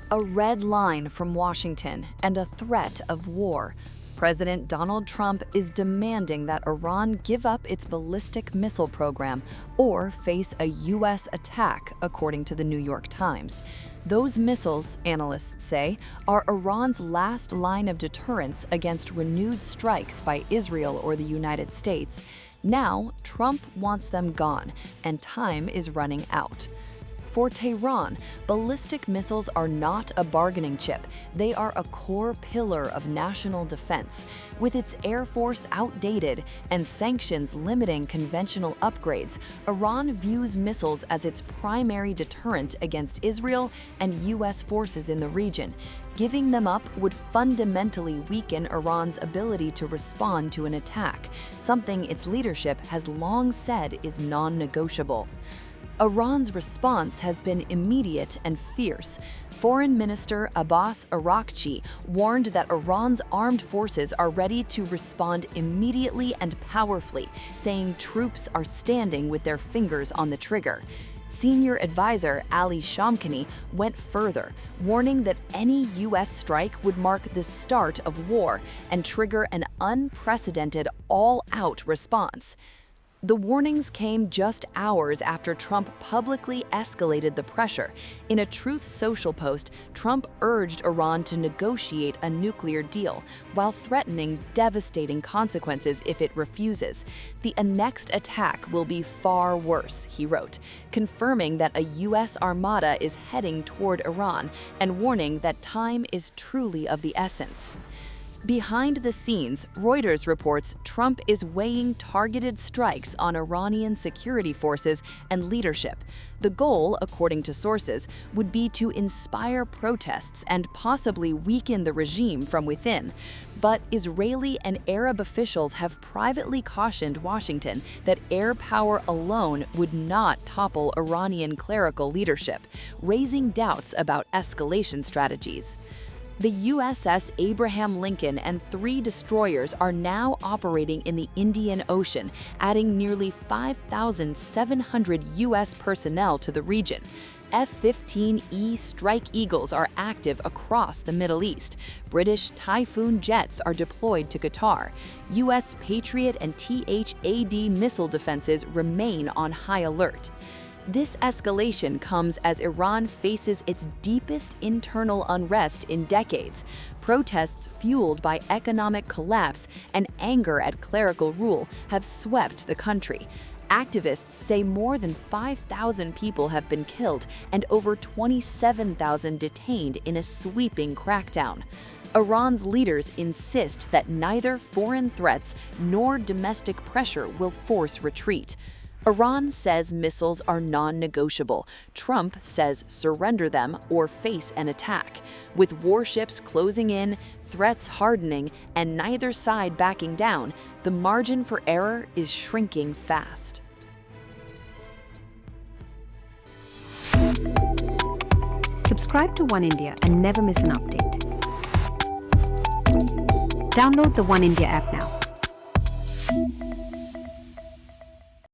A red line from Washington and a threat of war. President Donald Trump is demanding that Iran give up its ballistic missile program or face a U.S. attack, according to the New York Times. Those missiles, analysts say, are Iran's last line of deterrence against renewed strikes by Israel or the United States. Now, Trump wants them gone, and time is running out. For Tehran, ballistic missiles are not a bargaining chip. They are a core pillar of national defense. With its air force outdated and sanctions limiting conventional upgrades, Iran views missiles as its primary deterrent against Israel and U.S. forces in the region. Giving them up would fundamentally weaken Iran's ability to respond to an attack, something its leadership has long said is non-negotiable. Iran's response has been immediate and fierce. Foreign Minister Abbas Araghchi warned that Iran's armed forces are ready to respond immediately and powerfully, saying troops are standing with their fingers on the trigger. Senior advisor Ali Shamkhani went further, warning that any U.S. strike would mark the start of war and trigger an unprecedented all-out response. The warnings came just hours after Trump publicly escalated the pressure. In a Truth Social post, Trump urged Iran to negotiate a nuclear deal, while threatening devastating consequences if it refuses. The next attack will be far worse, he wrote, confirming that a U.S. armada is heading toward Iran and warning that time is truly of the essence. Behind the scenes, Reuters reports Trump is weighing targeted strikes on Iranian security forces and leadership. The goal, according to sources, would be to inspire protests and possibly weaken the regime from within. But Israeli and Arab officials have privately cautioned Washington that air power alone would not topple Iranian clerical leadership, raising doubts about escalation strategies. The USS Abraham Lincoln and 3 destroyers are now operating in the Indian Ocean, adding nearly 5,700 U.S. personnel to the region. F-15E Strike Eagles are active across the Middle East. British Typhoon jets are deployed to Qatar. U.S. Patriot and THAAD missile defenses remain on high alert. This escalation comes as Iran faces its deepest internal unrest in decades. Protests fueled by economic collapse and anger at clerical rule have swept the country. Activists say more than 5,000 people have been killed and over 27,000 detained in a sweeping crackdown. Iran's leaders insist that neither foreign threats nor domestic pressure will force retreat. Iran says missiles are non-negotiable. Trump says surrender them or face an attack. With warships closing in, threats hardening, and neither side backing down, the margin for error is shrinking fast. Subscribe to One India and never miss an update. Download the One India app now.